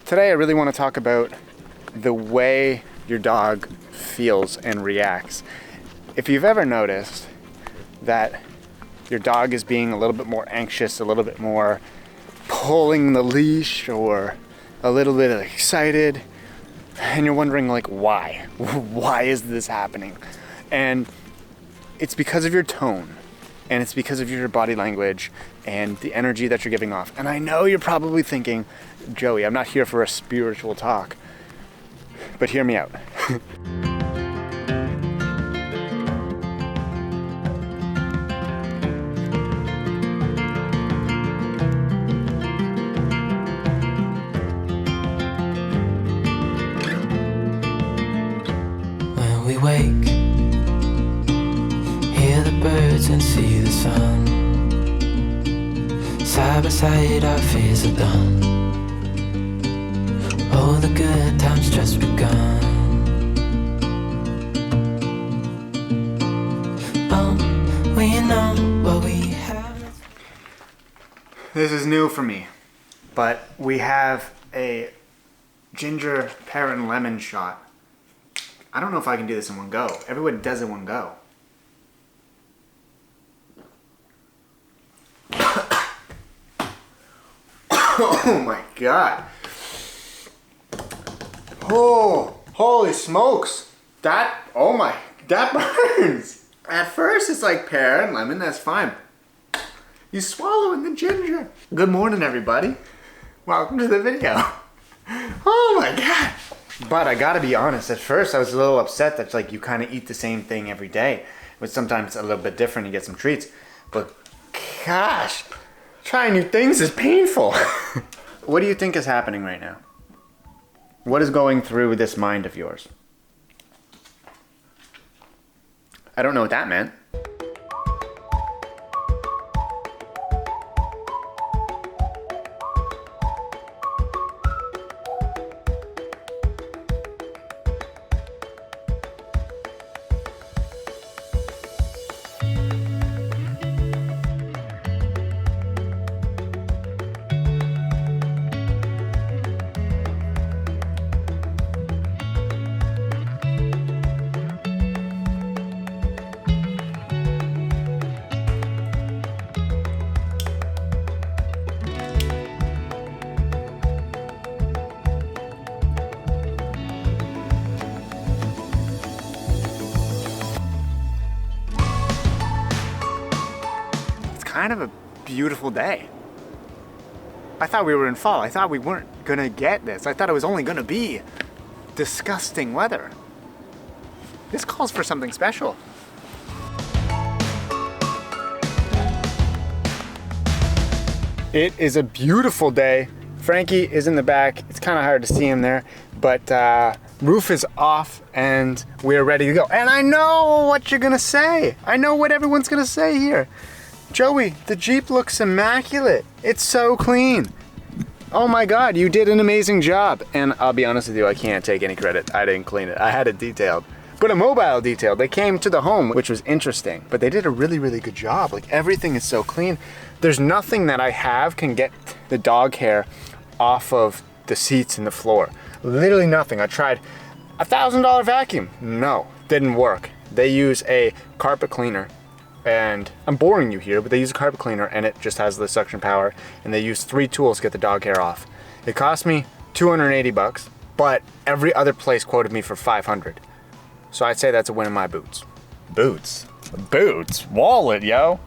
Today I really want to talk about the way your dog feels and reacts. If you've ever noticed that your dog is being a little bit more anxious, a little bit more pulling the leash, or a little bit excited, and you're wondering like why? Why is this happening? And it's because of your tone, and it's because of your body language and the energy that you're giving off. And I know you're probably thinking, Joey, I'm not here for a spiritual talk, but hear me out. When we wake, hear the birds and see the sun. Side by side our fears are done. Oh, the good times just begun. Oh, we know what we have. This is new for me, but we have a ginger, pear, and lemon shot. I don't know if I can do this in one go. Everyone does it in one go. Oh my god. Oh, holy smokes. That burns. At first it's like pear and lemon, that's fine. You swallowing the ginger. Good morning, everybody. Welcome to the video. Oh my god. But I gotta be honest, at first I was a little upset that like you kind of eat the same thing every day. But sometimes a little bit different, you get some treats. But gosh, trying new things is painful. What do you think is happening right now? What is going through this mind of yours? I don't know what that meant. Kind of a beautiful day. I thought we were in fall. I thought we weren't gonna get this. I thought it was only gonna be disgusting weather. This calls for something special. It is a beautiful day. Frankie is in the back. It's kind of hard to see him there, but roof is off and we're ready to go. And I know what you're gonna say. I know what everyone's gonna say here. Joey, the Jeep looks immaculate. It's so clean. Oh my God, you did an amazing job. And I'll be honest with you, I can't take any credit. I didn't clean it. I had it detailed. But a mobile detail. They came to the home, which was interesting. But they did a really, really good job. Like everything is so clean. There's nothing that I have can get the dog hair off of the seats and the floor. Literally nothing. I tried $1,000 vacuum. No, didn't work. They use a carpet cleaner. And I'm boring you here, but they use a carpet cleaner and it just has the suction power, and they use 3 tools to get the dog hair off. It cost me $280, but every other place quoted me for $500. So I'd say that's a win in my boots. Boots? Boots? Wallet, yo.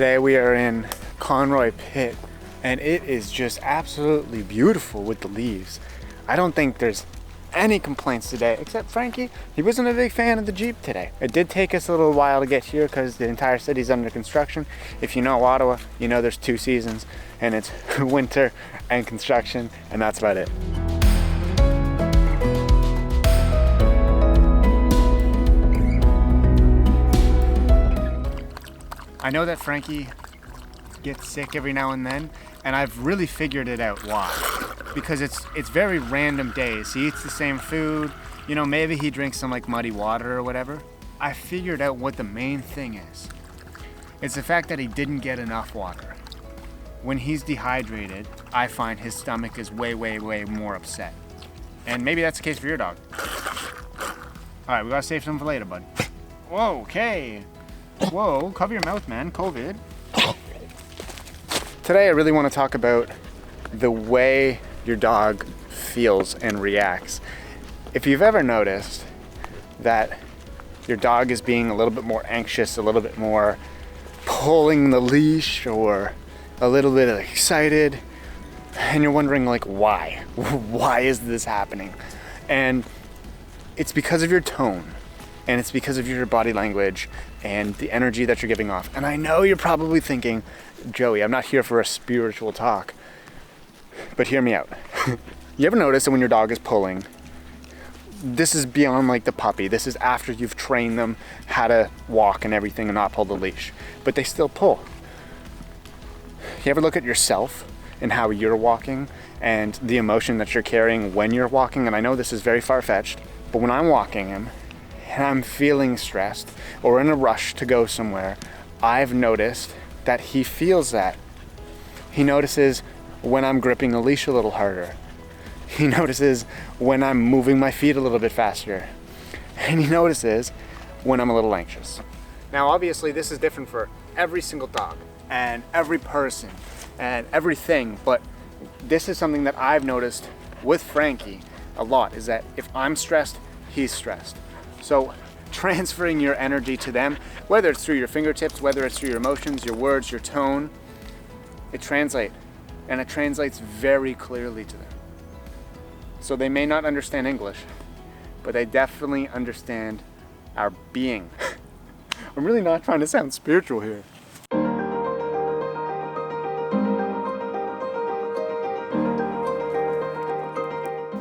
Today we are in Conroy Pit and it is just absolutely beautiful with the leaves. I don't think there's any complaints today, except Frankie. He wasn't a big fan of the Jeep today. It did take us a little while to get here because the entire city's under construction. If you know Ottawa, you know there's 2 seasons and it's winter and construction, and that's about it. I know that Frankie gets sick every now and then, and I've really figured it out why. Because it's very random days. He eats the same food, you know, maybe he drinks some like muddy water or whatever. I figured out what the main thing is. It's the fact that he didn't get enough water. When he's dehydrated, I find his stomach is way more upset. And maybe that's the case for your dog. All right, we gotta save some for later, bud. Whoa, okay. Whoa, cover your mouth, man, COVID. Today I really want to talk about the way your dog feels and reacts. If you've ever noticed that your dog is being a little bit more anxious, a little bit more pulling the leash, or a little bit excited, and you're wondering like why? Why is this happening? And it's because of your tone, and it's because of your body language and the energy that you're giving off. And I know you're probably thinking, Joey, I'm not here for a spiritual talk, but hear me out. You ever notice that when your dog is pulling, this is beyond like the puppy. This is after you've trained them how to walk and everything and not pull the leash, but they still pull. You ever look at yourself and how you're walking and the emotion that you're carrying when you're walking? And I know this is very far-fetched, but when I'm walking him and I'm feeling stressed or in a rush to go somewhere, I've noticed that he feels that. He notices when I'm gripping a leash a little harder. He notices when I'm moving my feet a little bit faster. And he notices when I'm a little anxious. Now, obviously, this is different for every single dog and every person and everything, but this is something that I've noticed with Frankie a lot, is that if I'm stressed, he's stressed. So transferring your energy to them, whether it's through your fingertips, whether it's through your emotions, your words, your tone, it translates. And it translates very clearly to them. So they may not understand English, but they definitely understand our being. I'm really not trying to sound spiritual here.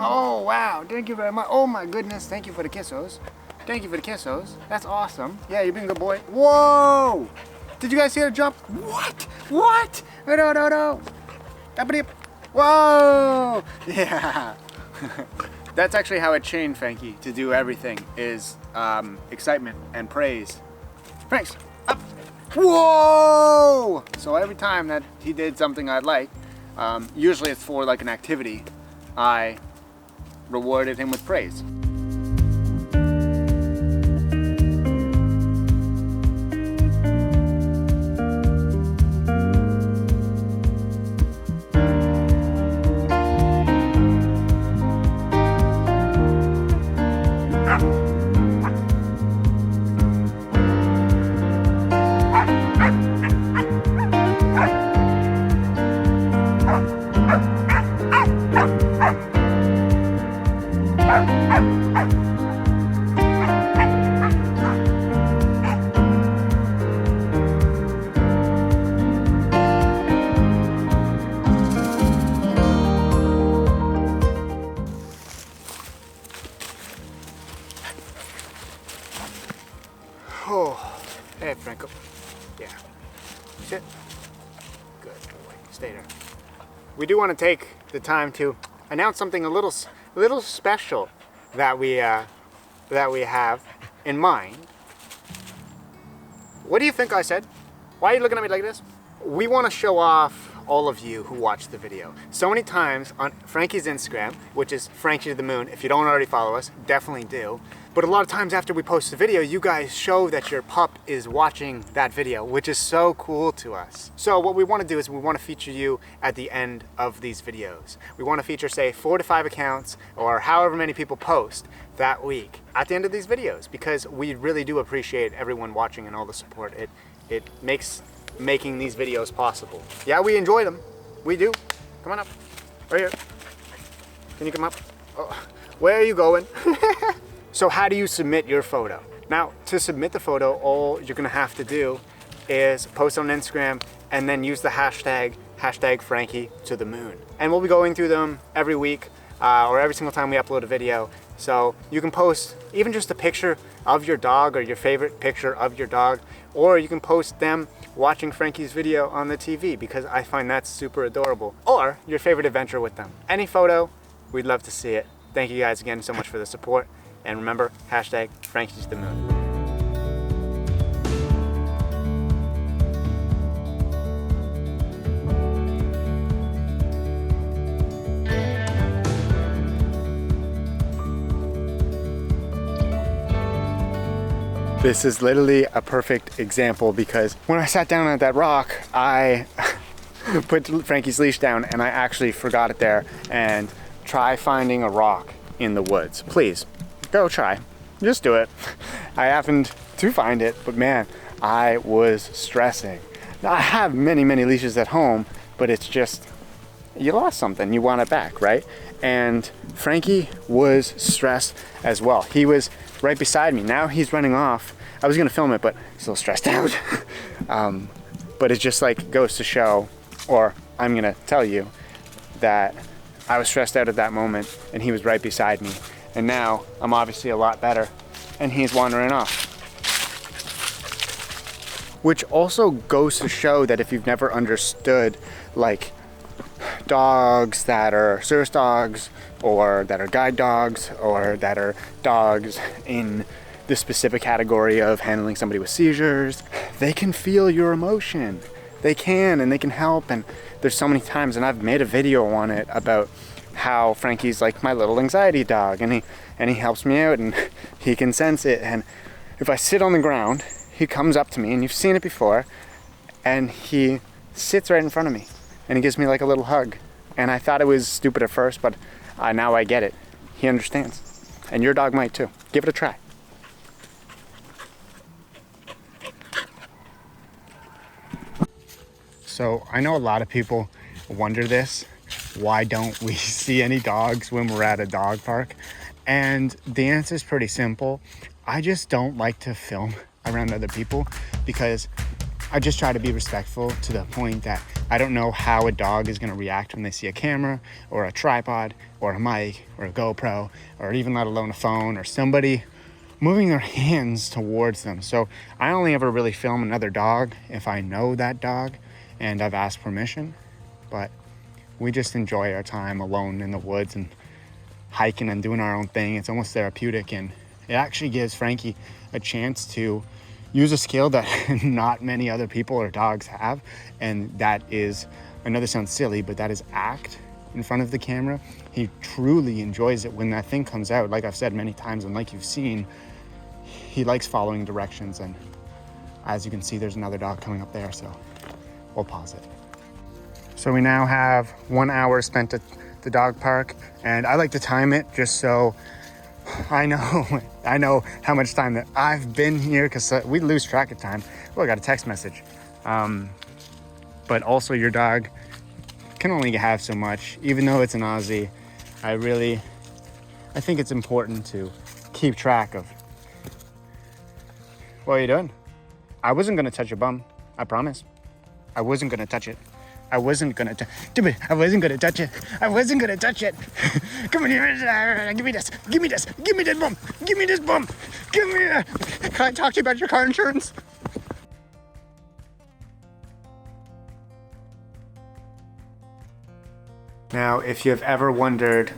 Oh, wow, thank you very much. Oh my goodness, thank you for the kissos. Thank you for the kissos. That's awesome. Yeah, you've been a good boy. Whoa! Did you guys see the jump? What? What? No. Whoa! Yeah. That's actually how I trained Frankie to do everything, is excitement and praise. Franks, up. Whoa! So every time that he did something I'd like, usually it's for like an activity, I rewarded him with praise. Oh, hey, Franco. Yeah. Sit. Good boy. Stay there. We do want to take the time to announce something a little special that we have in mind. What do you think I said? Why are you looking at me like this? We want to show off all of you who watch the video. So many times on Frankie's Instagram, which is Frankie to the Moon. If you don't already follow us, definitely do. But a lot of times after we post the video, you guys show that your pup is watching that video, which is so cool to us. So what we want to do is we want to feature you at the end of these videos. We want to feature, say, 4 to 5 accounts or however many people post that week at the end of these videos, because we really do appreciate everyone watching and all the support. It makes making these videos possible. Yeah, we enjoy them. We do. Come on up. Right here. Can you come up? Oh, where are you going? So how do you submit your photo? Now, to submit the photo, all you're gonna have to do is post on Instagram and then use the hashtag Frankie to the moon. And we'll be going through them every week or every single time we upload a video. So you can post even just a picture of your dog or your favorite picture of your dog, or you can post them watching Frankie's video on the TV, because I find that super adorable, or your favorite adventure with them. Any photo, we'd love to see it. Thank you guys again so much for the support. And remember, hashtag Frankie to the moon. This is literally a perfect example, because when I sat down at that rock, I put Frankie's leash down and I actually forgot it there. And try finding a rock in the woods. Please, go try. Just do it. I happened to find it, but man, I was stressing. Now, I have many leashes at home, but it's just, you lost something, you want it back, right? And Frankie was stressed as well. He was right beside me. Now he's running off. I was gonna film it, but he's a little stressed out. But it just like goes to show, or I'm gonna tell you, that I was stressed out at that moment and he was right beside me. And now I'm obviously a lot better and he's wandering off. Which also goes to show that if you've never understood like dogs that are service dogs, or that are guide dogs, or that are dogs in the specific category of handling somebody with seizures, they can feel your emotion. They can, and they can help. And there's so many times, and I've made a video on it about how Frankie's like my little anxiety dog, and he helps me out, and he can sense it. And if I sit on the ground, he comes up to me, and you've seen it before, and he sits right in front of me and he gives me like a little hug. And I thought it was stupid at first, but now I get it. He understands. And your dog might too. Give it a try. So I know a lot of people wonder this. Why don't we see any dogs when we're at a dog park? And the answer is pretty simple. I just don't like to film around other people, because I just try to be respectful to the point that I don't know how a dog is going to react when they see a camera or a tripod or a mic or a GoPro, or even let alone a phone or somebody moving their hands towards them. So I only ever really film another dog if I know that dog and I've asked permission. But we just enjoy our time alone in the woods and hiking and doing our own thing. It's almost therapeutic, and it actually gives Frankie a chance to use a skill that not many other people or dogs have, and that is, I know this sounds silly, but that is act in front of the camera. He truly enjoys it when that thing comes out. Like I've said many times, and like you've seen, he likes following directions. And as you can see, there's another dog coming up there, so we'll pause it. So we now have 1 hour spent at the dog park, and I like to time it just so I know how much time that I've been here, because we lose track of time. Well, I got a text message. But also your dog can only have so much, even though it's an Aussie. I think it's important to keep track of. What are you doing? I wasn't gonna touch your bum, I promise. I wasn't gonna touch it. I wasn't gonna touch it. I wasn't gonna touch it. I wasn't gonna touch it. Come on here. Give me this. Give me this. Give me this bum. Give me this bum. Give me that. Can I talk to you about your car insurance? Now, if you've ever wondered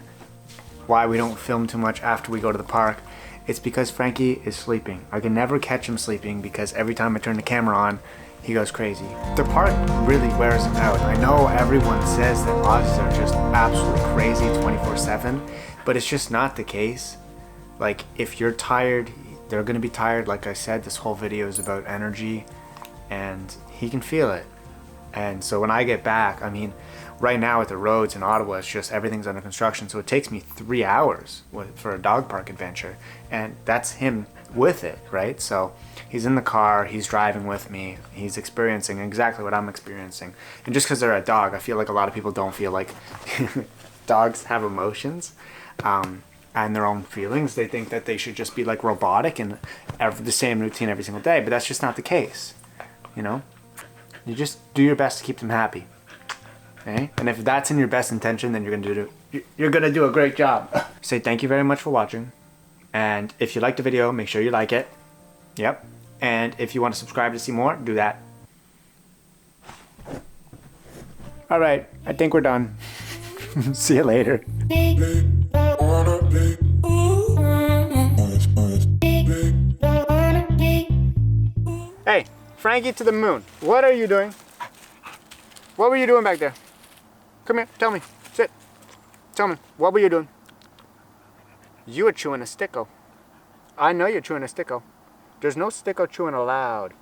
why we don't film too much after we go to the park, it's because Frankie is sleeping. I can never catch him sleeping, because every time I turn the camera on, he goes crazy. The park really wears him out. I know everyone says that Aussies are just absolutely crazy 24/7, but it's just not the case. Like, if you're tired, they're gonna be tired. Like I said, this whole video is about energy, and he can feel it. And so when I get back, I mean, right now with the roads in Ottawa, it's just everything's under construction, so it takes me 3 hours for a dog park adventure, and that's him with it, right? So he's in the car, he's driving with me, he's experiencing exactly what I'm experiencing. And just because they're a dog, I feel like a lot of people don't feel like dogs have emotions and their own feelings. They think that they should just be like robotic and the same routine every single day, but that's just not the case. You know, you just do your best to keep them happy. Okay? And if that's in your best intention, then you're gonna do a great job. Say thank you very much for watching. And if you liked the video, make sure you like it. Yep. And if you want to subscribe to see more, do that. All right, I think we're done. See you later. Hey, Frankie to the moon. What are you doing? What were you doing back there? Come here, tell me. Sit. Tell me, what were you doing? You were chewing a sticko. I know you're chewing a sticko. There's no sticko chewing allowed.